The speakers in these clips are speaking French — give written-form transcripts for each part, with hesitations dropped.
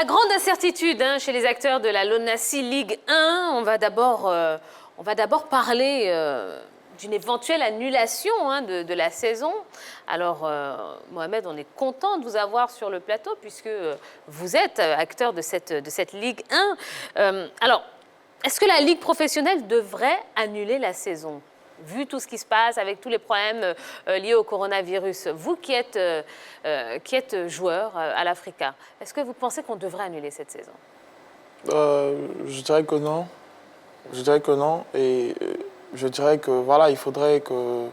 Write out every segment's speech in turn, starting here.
La grande incertitude chez les acteurs de la LONASY Ligue 1, on va d'abord parler d'une éventuelle annulation de la saison. Alors, Mohamed, on est content de vous avoir sur le plateau puisque vous êtes acteur de cette Ligue 1. Alors, est-ce que la Ligue professionnelle devrait annuler la saison ? Vu tout ce qui se passe avec tous les problèmes liés au coronavirus, vous qui êtes joueur à l'Africa, est-ce que vous pensez qu'on devrait annuler cette saison? Je dirais que non. Je dirais que non. Et je dirais que voilà, il faudrait que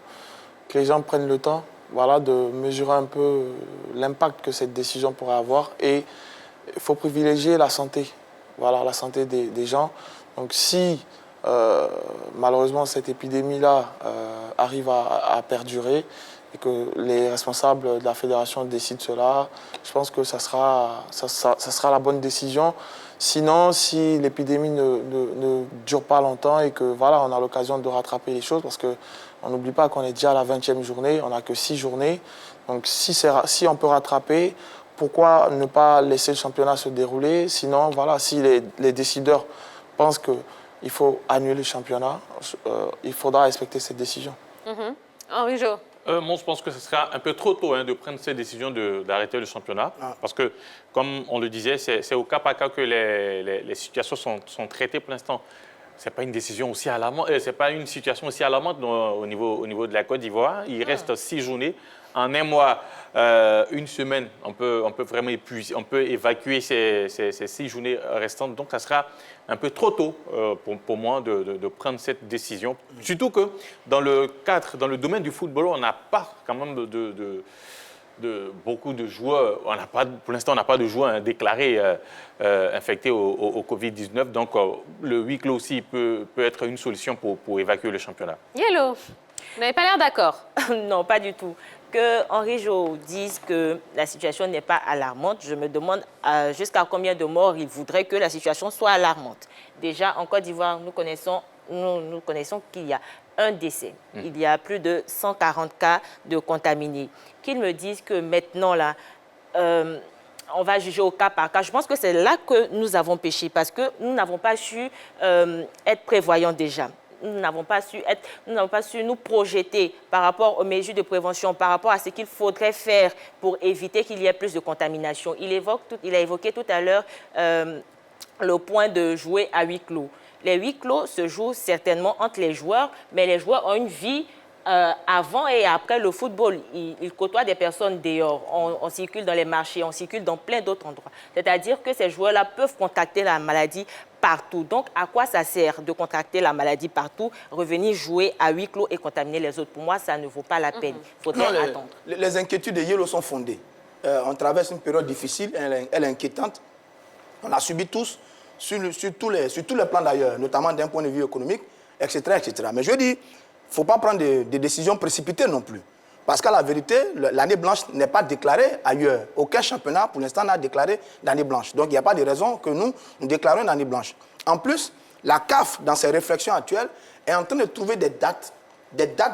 les gens prennent le temps, voilà, de mesurer un peu l'impact que cette décision pourrait avoir. Et il faut privilégier la santé, voilà, la santé des gens. Donc si malheureusement cette épidémie-là arrive à perdurer et que les responsables de la fédération décident cela, je pense que ça sera la bonne décision. Sinon, si l'épidémie ne dure pas longtemps et que voilà, on a l'occasion de rattraper les choses, parce qu'on n'oublie pas qu'on est déjà à la 20e journée, on n'a que 6 journées. Donc si on peut rattraper, pourquoi ne pas laisser le championnat se dérouler? Sinon, voilà, si les décideurs pensent qu'il faut annuler le championnat, il faudra respecter cette décision. Henri Jo. Moi, je pense que ce sera un peu trop tôt de prendre cette décision d'arrêter le championnat. Parce que, comme on le disait, c'est au cas par cas que les situations sont traitées pour l'instant. Ce n'est pas une décision aussi alarmante, c'est pas une situation aussi alarmante au niveau de la Côte d'Ivoire. Il reste 6 journées. En un mois, une semaine, on peut vraiment épuiser, on peut évacuer ces 6 journées restantes. Donc, ça sera un peu trop tôt pour moi de prendre cette décision. Surtout que dans le domaine du football, on n'a pas quand même de beaucoup de joueurs. Pour l'instant, on n'a pas de joueurs déclarés infectés au Covid-19. Donc, le huis clos aussi peut être une solution pour évacuer le championnat. Yellow, vous n'avez pas l'air d'accord? Non, pas du tout. Que Henri Jo dise que la situation n'est pas alarmante, je me demande jusqu'à combien de morts il voudrait que la situation soit alarmante. Déjà, en Côte d'Ivoire, nous connaissons qu'il y a un décès. Il y a plus de 140 cas de contaminés. Qu'ils me disent que maintenant, là, on va juger au cas par cas. Je pense que c'est là que nous avons péché parce que nous n'avons pas su être prévoyants déjà. Nous n'avons pas su nous projeter par rapport aux mesures de prévention, par rapport à ce qu'il faudrait faire pour éviter qu'il y ait plus de contamination. Il a évoqué tout à l'heure le point de jouer à huis clos. Les huis clos se jouent certainement entre les joueurs, mais les joueurs ont une vie avant et après le football. Ils côtoient des personnes dehors. On circule dans les marchés, on circule dans plein d'autres endroits. C'est-à-dire que ces joueurs-là peuvent contracter la maladie partout. Donc, à quoi ça sert de contracter la maladie partout, revenir jouer à huis clos et contaminer les autres? Pour moi, ça ne vaut pas la peine. Il faudrait attendre. Les inquiétudes de Yellow sont fondées. On traverse une période difficile, elle est inquiétante. On a subi tous, sur tous les plans d'ailleurs, notamment d'un point de vue économique, etc. etc. Mais je dis, il ne faut pas prendre des décisions précipitées non plus. Parce qu'à la vérité, l'année blanche n'est pas déclarée ailleurs. Aucun championnat, pour l'instant, n'a déclaré l'année blanche. Donc, il n'y a pas de raison que nous déclarons une année blanche. En plus, la CAF, dans ses réflexions actuelles, est en train de trouver des dates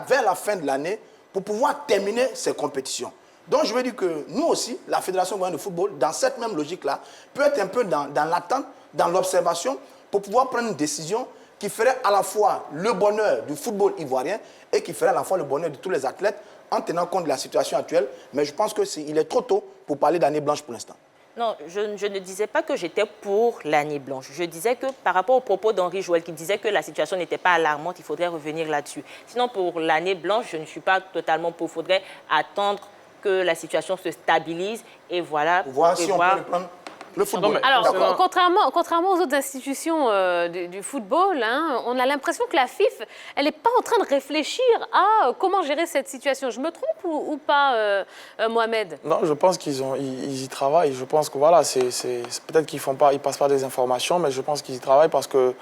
vers la fin de l'année pour pouvoir terminer ces compétitions. Donc, je veux dire que nous aussi, la Fédération ivoirienne de football, dans cette même logique-là, peut être un peu dans l'attente, dans l'observation, pour pouvoir prendre une décision qui ferait à la fois le bonheur du football ivoirien et qui ferait à la fois le bonheur de tous les athlètes en tenant compte de la situation actuelle. Mais je pense qu'il est trop tôt pour parler d'année blanche pour l'instant. Non, je ne disais pas que j'étais pour l'année blanche. Je disais que par rapport aux propos d'Henri Joël qui disait que la situation n'était pas alarmante, il faudrait revenir là-dessus. Sinon, pour l'année blanche, je ne suis pas totalement pour. Il faudrait attendre que la situation se stabilise et voilà. Pour voir si on peut reprendre le football. Alors, contrairement aux autres institutions du football, on a l'impression que la FIF, elle n'est pas en train de réfléchir à comment gérer cette situation. Je me trompe ou pas, Mohamed? Non, je pense qu'ils y travaillent. Je pense que voilà, peut-être qu'ils passent pas des informations, mais je pense qu'ils y travaillent parce que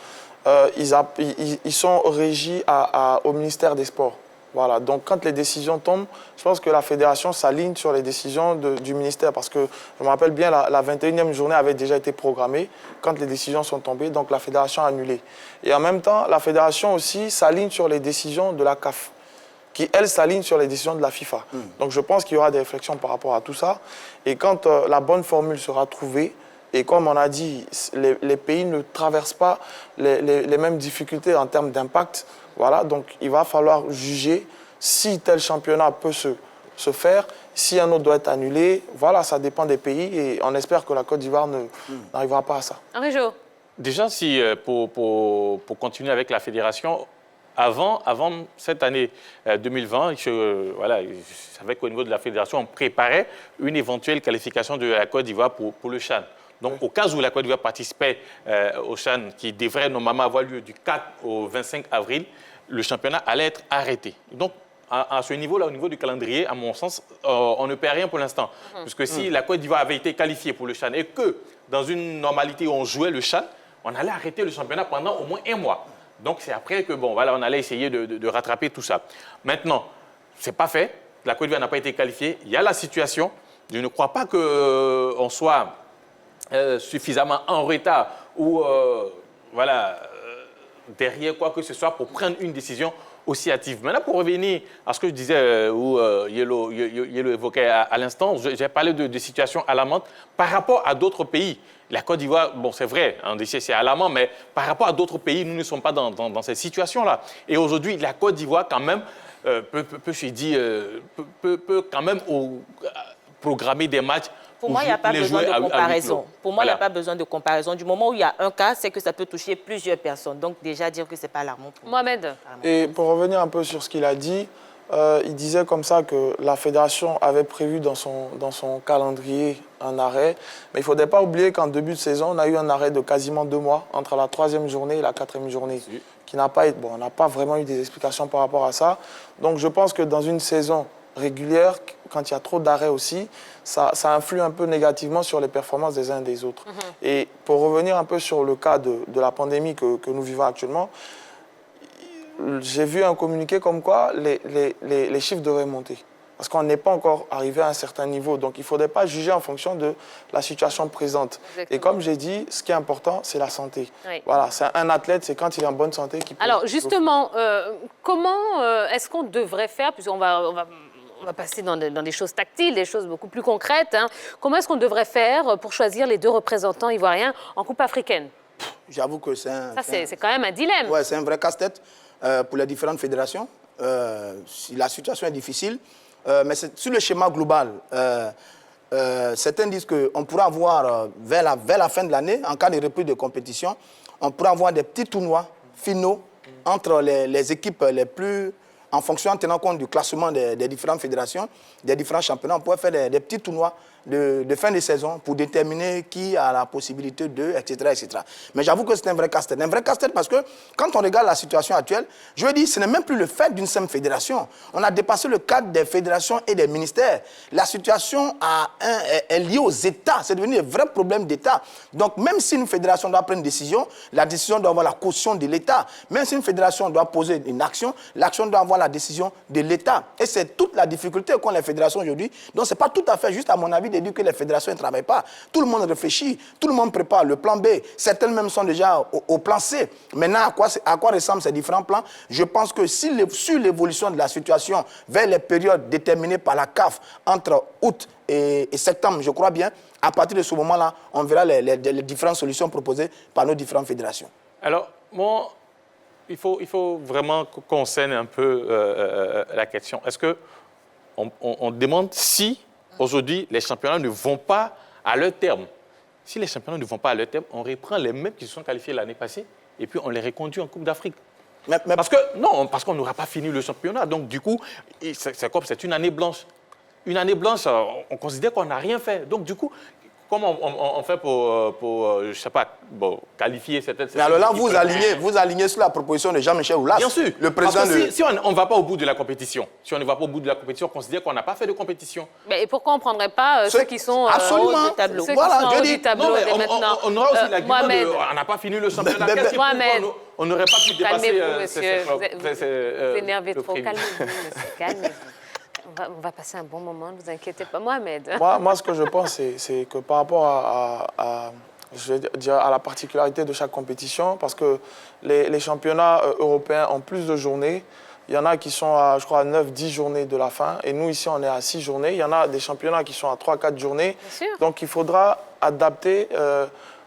ils sont régis au ministère des Sports. Voilà, donc quand les décisions tombent, je pense que la fédération s'aligne sur les décisions du ministère parce que je me rappelle bien, la 21e journée avait déjà été programmée quand les décisions sont tombées, donc la fédération a annulé. Et en même temps, la fédération aussi s'aligne sur les décisions de la CAF, qui, elle, s'aligne sur les décisions de la FIFA. Donc je pense qu'il y aura des réflexions par rapport à tout ça. Et quand la bonne formule sera trouvée, Et comme on a dit, les pays ne traversent pas les mêmes difficultés en termes d'impact. Voilà, donc il va falloir juger si tel championnat peut se faire, si un autre doit être annulé. Voilà, ça dépend des pays et on espère que la Côte d'Ivoire n'arrivera pas à ça. Henri Jo. Déjà, si, pour continuer avec la fédération, avant cette année 2020, je savais qu'au niveau de la fédération, on préparait une éventuelle qualification de la Côte d'Ivoire pour le CHAN. Donc, au cas où la Côte d'Ivoire participait au CHAN, qui devrait normalement avoir lieu du 4 au 25 avril, le championnat allait être arrêté. Donc, à ce niveau-là, au niveau du calendrier, à mon sens, on ne perd rien pour l'instant. Puisque si la Côte d'Ivoire avait été qualifiée pour le CHAN et que, dans une normalité, on jouait le CHAN, on allait arrêter le championnat pendant au moins 1 mois. Donc, c'est après que, on allait essayer de rattraper tout ça. Maintenant, ce n'est pas fait. La Côte d'Ivoire n'a pas été qualifiée. Il y a la situation. Je ne crois pas qu'on soit suffisamment en retard ou derrière quoi que ce soit pour prendre une décision aussi hâtive. Maintenant, pour revenir à ce que je disais, Yellow évoquait à l'instant, j'ai parlé de situations alarmantes par rapport à d'autres pays. La Côte d'Ivoire, bon, c'est vrai, on dit c'est alarmant, mais par rapport à d'autres pays, nous ne sommes pas dans cette situation-là. Et aujourd'hui, la Côte d'Ivoire, quand même, peut quand même programmer des matchs. Pour moi, il n'y a pas besoin de comparaison. Pour moi, il n'y a pas besoin de comparaison. Du moment où il y a un cas, c'est que ça peut toucher plusieurs personnes. Donc, déjà, dire que ce n'est pas alarmant. Mohamed. Et pour revenir un peu sur ce qu'il a dit, il disait comme ça que la fédération avait prévu dans son calendrier un arrêt. Mais il ne faudrait pas oublier qu'en début de saison, on a eu un arrêt de quasiment 2 mois entre la 3e journée et la 4e journée. Qui n'a pas été, on n'a pas vraiment eu des explications par rapport à ça. Donc je pense que dans une saison régulière, quand il y a trop d'arrêts aussi, ça influe un peu négativement sur les performances des uns et des autres. Et pour revenir un peu sur le cas de la pandémie que nous vivons actuellement, j'ai vu un communiqué comme quoi les chiffres devraient monter. Parce qu'on n'est pas encore arrivé à un certain niveau. Donc, il ne faudrait pas juger en fonction de la situation présente. Exactement. Et comme j'ai dit, ce qui est important, c'est la santé. Oui. Voilà, c'est un athlète, c'est quand il est en bonne santé qu'il peut... Alors, justement, comment est-ce qu'on devrait faire, puisqu'on va passer dans des choses tactiles, des choses beaucoup plus concrètes. Hein. Comment est-ce qu'on devrait faire pour choisir les 2 représentants ivoiriens en Coupe africaine? J'avoue que c'est quand même un dilemme. Oui, c'est un vrai casse-tête pour les différentes fédérations. La situation est difficile. Mais sur le schéma global, certains disent qu'on pourra avoir, vers la fin de l'année, en cas de reprise de compétition, on pourra avoir des petits tournois finaux entre les équipes les plus... En fonction, en tenant compte du classement des différentes fédérations, des différents championnats, on pourrait faire des petits tournois de fin de saison pour déterminer qui a la possibilité etc., etc. Mais j'avoue que c'est un vrai casse-tête. Un vrai casse-tête parce que quand on regarde la situation actuelle, je veux dire, ce n'est même plus le fait d'une simple fédération. On a dépassé le cadre des fédérations et des ministères. La situation est liée aux États. C'est devenu un vrai problème d'État. Donc, même si une fédération doit prendre une décision, la décision doit avoir la caution de l'État. Même si une fédération doit poser une action, l'action doit avoir la décision de l'État. Et c'est toute la difficulté qu'ont les fédérations aujourd'hui. Donc, ce n'est pas tout à fait juste, à mon avis, de dire que les fédérations ne travaillent pas. Tout le monde réfléchit, tout le monde prépare le plan B. Certaines même sont déjà au plan C. Maintenant, à quoi ressemblent ces différents plans? Je pense que sur l'évolution de la situation vers les périodes déterminées par la CAF entre août et septembre, je crois bien, à partir de ce moment-là, on verra les différentes solutions proposées par nos différentes fédérations. Alors, moi, il faut vraiment qu'on scène un peu la question. Est-ce qu'on demande si aujourd'hui, les championnats ne vont pas à leur terme? Si les championnats ne vont pas à leur terme, on reprend les mêmes qui se sont qualifiés l'année passée et puis on les reconduit en Coupe d'Afrique. Parce qu'on n'aura pas fini le championnat. Donc, du coup, c'est une année blanche. Une année blanche, on considère qu'on n'a rien fait. Donc, du coup, comment on fait pour je ne sais pas, qualifier cette... Mais alors là, vous alignez sur la proposition de Jean-Michel Aulas. Bien sûr. Le président si on ne va pas au bout de la compétition, si on ne va pas au bout de la compétition, on considère qu'on n'a pas fait de compétition. Mais et pourquoi on ne prendrait pas ceux qui sont absolument. Au haut du tableau? Voilà, je dis tableau dès maintenant. On aura aussi l'argument on n'a pas fini le championnat. On n'aurait pas pu dépasser... Calmez-vous, monsieur. Vous énervez trop. Calmez-vous, monsieur. Calmez-vous. On va passer un bon moment, ne vous inquiétez pas. Mohamed. Moi, ce que je pense, c'est que par rapport à la particularité de chaque compétition, parce que les championnats européens ont plus de journées, Il y en a qui sont à, je crois, 9-10 journées de la fin. Et nous, ici, on est à 6 journées. Il y en a des championnats qui sont à 3-4 journées. Bien sûr. Donc, il faudra adapter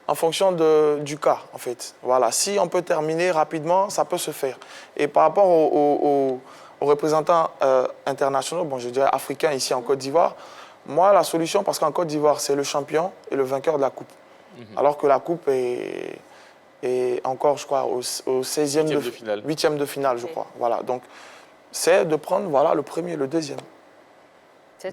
en fonction du cas, en fait. Voilà. Si on peut terminer rapidement, ça peut se faire. Et par rapport aux représentants internationaux, bon, je dirais africains ici en Côte d'Ivoire, moi, la solution, parce qu'en Côte d'Ivoire, c'est le champion et le vainqueur de la Coupe. Alors que la Coupe est encore, je crois, au 16e de finale. 8e de finale, je crois. Voilà. Donc, c'est de prendre voilà, le premier, le deuxième.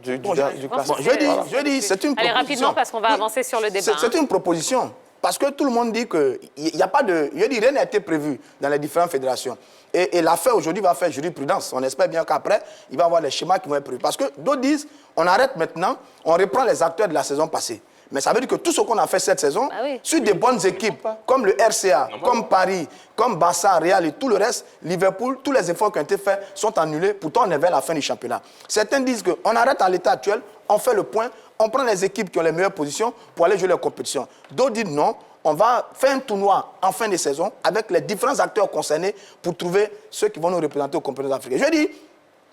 Du classement. Je dis, c'est une proposition. Allez, rapidement, parce qu'on va avancer sur le débat. C'est une proposition. Parce que tout le monde dit qu'il n'y a pas de... Je dis, rien n'a été prévu dans les différentes fédérations. Et l'affaire aujourd'hui va faire jurisprudence. On espère bien qu'après, il va y avoir les schémas qui vont être prévus. Parce que d'autres disent, on arrête maintenant, on reprend les acteurs de la saison passée. Mais ça veut dire que tout ce qu'on a fait cette saison, sur des bonnes équipes, comme le RCA, comme Paris, comme Barça, Real et tout le reste, Liverpool, tous les efforts qui ont été faits sont annulés. Pourtant, on est vers la fin du championnat. Certains disent qu'on arrête à l'état actuel, on fait le point, on prend les équipes qui ont les meilleures positions pour aller jouer les compétitions. D'autres disent non, on va faire un tournoi en fin de saison avec les différents acteurs concernés pour trouver ceux qui vont nous représenter aux compétitions africaines. Je dis,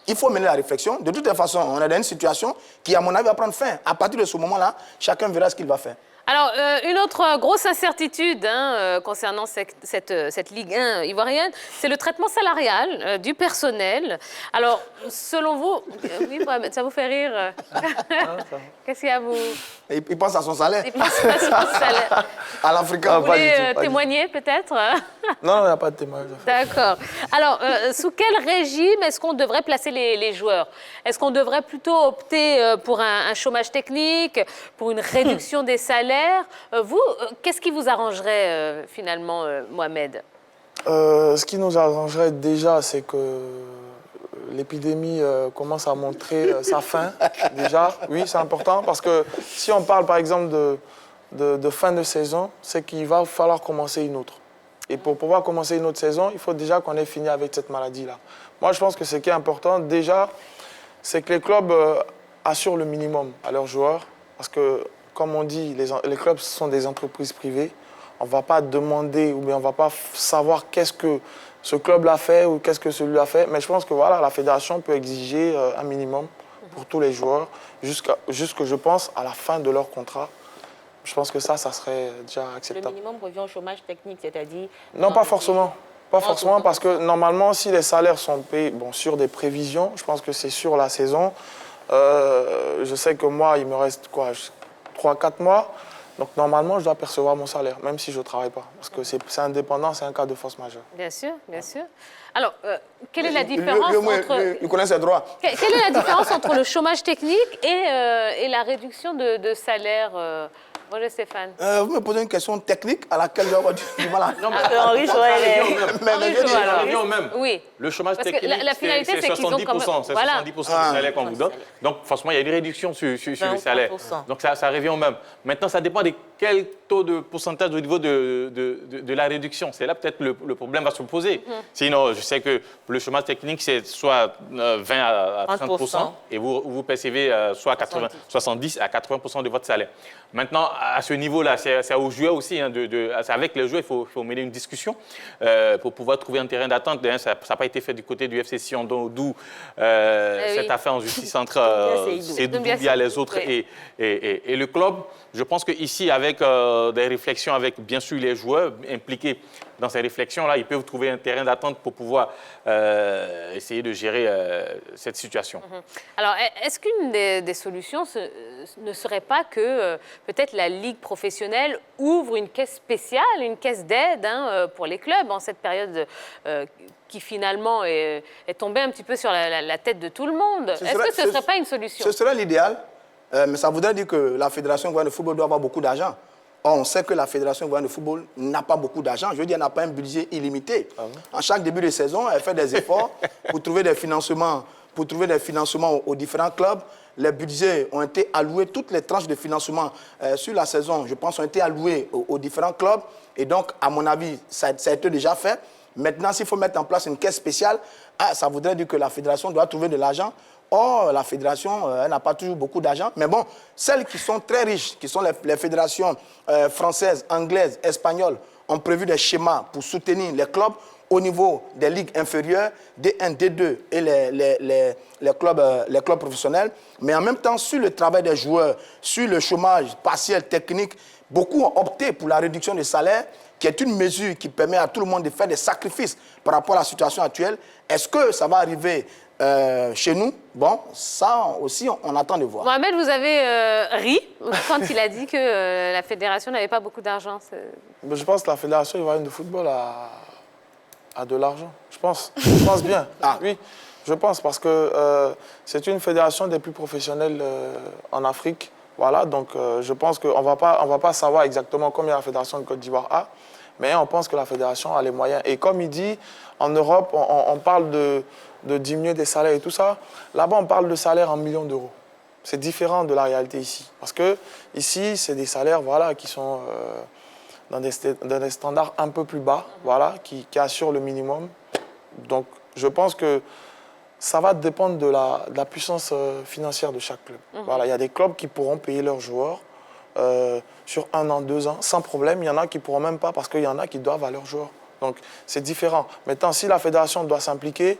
il faut mener la réflexion. De toute façon, on est dans une situation qui, à mon avis, va prendre fin. À partir de ce moment-là, chacun verra ce qu'il va faire. Alors, une autre grosse incertitude concernant cette Ligue 1 ivoirienne, c'est le traitement salarial du personnel. Alors, selon vous... oui, ça vous fait rire? Qu'est-ce qu'il y a, vous? Il pense à son salaire. Il pense à son salaire. À l'Africain. Vous voulez témoigner, peut-être? Non, il n'y a pas de témoignage. D'accord. Alors, sous quel régime est-ce qu'on devrait placer les joueurs? Est-ce qu'on devrait plutôt opter pour un chômage technique, pour une réduction des salaires? Vous, qu'est-ce qui vous arrangerait finalement, Mohamed? Ce qui nous arrangerait déjà, c'est que l'épidémie commence à montrer sa fin. Déjà, oui, c'est important parce que si on parle par exemple de fin de saison, c'est qu'il va falloir commencer une autre. Et pour pouvoir commencer une autre saison, il faut déjà qu'on ait fini avec cette maladie-là. Moi, je pense que ce qui est important déjà, c'est que les clubs assurent le minimum à leurs joueurs parce que comme on dit, les clubs sont des entreprises privées. On ne va pas demander ou bien on ne va pas savoir qu'est-ce que ce club-là fait ou qu'est-ce que celui-là fait. Mais je pense que voilà, la fédération peut exiger un minimum pour tous les joueurs jusqu'à, je pense, à la fin de leur contrat. Je pense que ça serait déjà acceptable. Le minimum revient au chômage technique, c'est-à-dire... Non, pas forcément. Pas forcément parce que normalement, si les salaires sont payés sur des prévisions, je pense que c'est sur la saison. Je sais que moi, il me reste quoi 3-4 mois. Donc, normalement, je dois percevoir mon salaire, même si je ne travaille pas. Parce que c'est indépendant, c'est un cas de force majeure. Bien sûr, bien sûr. Alors, quelle est la différence entre... Il connaît ses droits. Quelle est la différence entre le chômage technique et la réduction de salaire Bonjour Stéphane. Vous me posez une question technique à laquelle je vais avoir du mal à... Non, mais Henri Joël revient au même. Oui. Le chômage Parce que technique, la finalité, c'est qu'ils ont quand même... C'est 70% du salaire qu'on vous donne. Donc, forcément, il y a une réduction sur le salaire. Donc, ça revient au même. Maintenant, ça dépend de quel taux de pourcentage au niveau de la réduction. C'est là peut-être le problème va se poser. Sinon, je sais que le chômage technique, c'est soit 20 à 30% et vous percevez soit 70 à 80% de votre salaire. Maintenant, à ce niveau-là, c'est aux joueurs aussi. Avec les joueurs, il faut mener une discussion pour pouvoir trouver un terrain d'attente. Ça n'a pas été fait du côté du FC Sion, d'où cette affaire en justice entre Seydou Doumbia, les autres et le club. Je pense qu'ici, avec des réflexions, avec bien sûr les joueurs impliqués dans ces réflexions-là, ils peuvent trouver un terrain d'attente pour pouvoir essayer de gérer cette situation. Alors, est-ce qu'une des solutions ne serait pas que peut-être la Ligue professionnelle ouvre une caisse spéciale, une caisse d'aide pour les clubs en cette période qui finalement est tombée un petit peu sur la tête de tout le monde? Est-ce que ce ne serait pas une solution? Ce serait l'idéal, mais ça voudrait dire que la Fédération ivoirienne de football doit avoir beaucoup d'argent. Or, on sait que la Fédération ivoirienne de football n'a pas beaucoup d'argent. Je veux dire, elle n'a pas un budget illimité. En chaque début de saison, elle fait des efforts pour trouver des financements, aux différents clubs. Les budgets ont été alloués, toutes les tranches de financement sur la saison, je pense, ont été allouées aux différents clubs. Et donc, à mon avis, ça a été déjà fait. Maintenant, s'il faut mettre en place une caisse spéciale, ça voudrait dire que la Fédération doit trouver de l'argent. Or, la fédération, elle n'a pas toujours beaucoup d'argent. Mais bon, celles qui sont très riches, qui sont les fédérations françaises, anglaises, espagnoles, ont prévu des schémas pour soutenir les clubs au niveau des ligues inférieures, D1, D2 et les clubs professionnels, mais en même temps, sur le travail des joueurs, sur le chômage partiel technique, beaucoup ont opté pour la réduction des salaires, qui est une mesure qui permet à tout le monde de faire des sacrifices par rapport à la situation actuelle. Est-ce que ça va arriver chez nous? Bon, ça aussi, on attend de voir. Mohamed, vous avez ri quand il a dit que la fédération n'avait pas beaucoup d'argent. Je pense que la fédération ivoirienne de football a de l'argent. Je pense bien. Oui, je pense parce que c'est une fédération des plus professionnelles en Afrique. Voilà, donc je pense qu'on va pas savoir exactement combien la fédération de Côte d'Ivoire a, mais on pense que la fédération a les moyens. Et comme il dit, en Europe, on parle de diminuer des salaires et tout ça. Là-bas, on parle de salaires en millions d'euros. C'est différent de la réalité ici. Parce que ici, c'est des salaires voilà, qui sont dans des standards un peu plus bas, voilà, qui assurent le minimum. Donc, je pense que ça va dépendre de la puissance financière de chaque club. Voilà, il y a des clubs qui pourront payer leurs joueurs sur 1 an, 2 ans, sans problème. Il y en a qui ne pourront même pas parce qu'il y en a qui doivent à leurs joueurs. Donc, c'est différent. Maintenant, si la fédération doit s'impliquer,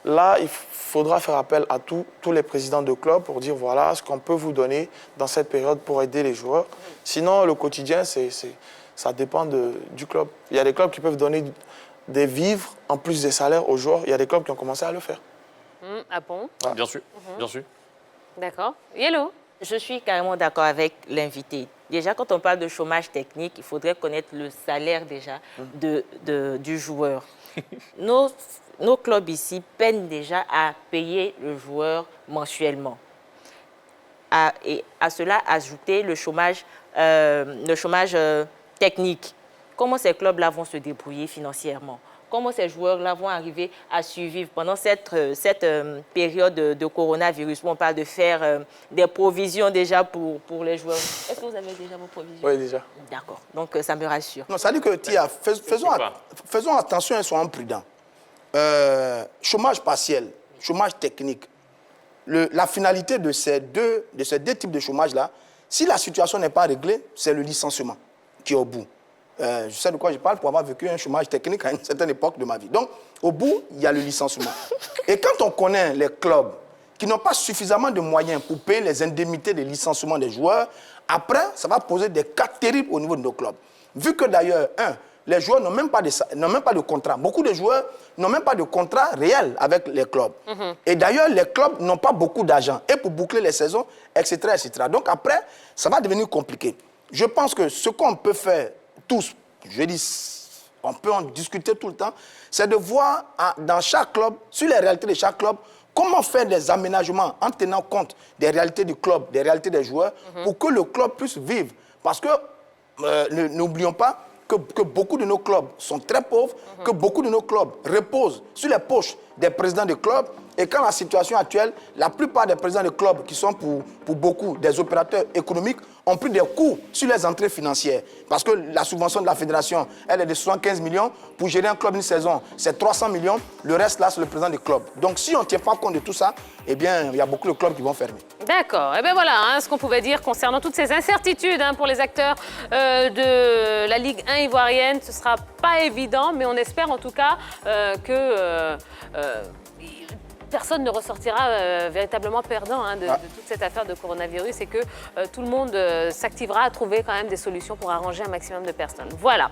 là, il faudra faire appel à tous les présidents de clubs pour dire voilà ce qu'on peut vous donner dans cette période pour aider les joueurs. Sinon, le quotidien, ça dépend du club. Il y a des clubs qui peuvent donner des vivres en plus des salaires aux joueurs. Il y a des clubs qui ont commencé à le faire. Ah bon? Voilà. Bien sûr, bien sûr. D'accord. Yellow? Je suis carrément d'accord avec l'invité. Déjà, quand on parle de chômage technique, il faudrait connaître le salaire déjà du joueur. Nos clubs ici peinent déjà à payer le joueur mensuellement. Et à cela, ajouter le chômage technique. Comment ces clubs-là vont se débrouiller financièrement? Comment ces joueurs-là vont arriver à survivre pendant cette période de coronavirus où on parle de faire des provisions déjà pour les joueurs? Est-ce que vous avez déjà vos provisions? Oui, déjà. D'accord, donc ça me rassure. Non, ça dit que, Tia, faisons attention et soyons prudents. Chômage partiel, chômage technique. La finalité de ces deux types de chômage-là, si la situation n'est pas réglée, c'est le licenciement qui est au bout. Je sais de quoi je parle pour avoir vécu un chômage technique à une certaine époque de ma vie. Donc, au bout, il y a le licenciement. Et quand on connaît les clubs qui n'ont pas suffisamment de moyens pour payer les indemnités de licenciement des joueurs, après, ça va poser des cas terribles au niveau de nos clubs. Vu que d'ailleurs, les joueurs n'ont même pas de contrat. Beaucoup de joueurs n'ont même pas de contrat réel avec les clubs. Et d'ailleurs, les clubs n'ont pas beaucoup d'argent. Et pour boucler les saisons, etc., etc. Donc après, ça va devenir compliqué. Je pense que ce qu'on peut faire tous, je dis, on peut en discuter tout le temps, c'est de voir dans chaque club, sur les réalités de chaque club, comment faire des aménagements en tenant compte des réalités du club, des réalités des joueurs, pour que le club puisse vivre. Parce que, n'oublions pas, que beaucoup de nos clubs sont très pauvres, que beaucoup de nos clubs reposent sur les poches des présidents de clubs. Et quand la situation actuelle, la plupart des présidents de clubs qui sont pour beaucoup des opérateurs économiques ont pris des coûts sur les entrées financières. Parce que la subvention de la fédération, elle est de 75 millions. Pour gérer un club une saison, c'est 300 millions. Le reste, là, c'est le président du club. Donc, si on ne tient pas compte de tout ça, eh bien, il y a beaucoup de clubs qui vont fermer. D'accord. Et bien voilà ce qu'on pouvait dire concernant toutes ces incertitudes pour les acteurs de la Ligue 1 ivoirienne. Ce ne sera pas évident, mais on espère en tout cas que personne ne ressortira véritablement perdant de toute cette affaire de coronavirus et que tout le monde s'activera à trouver quand même des solutions pour arranger un maximum de personnes. Voilà.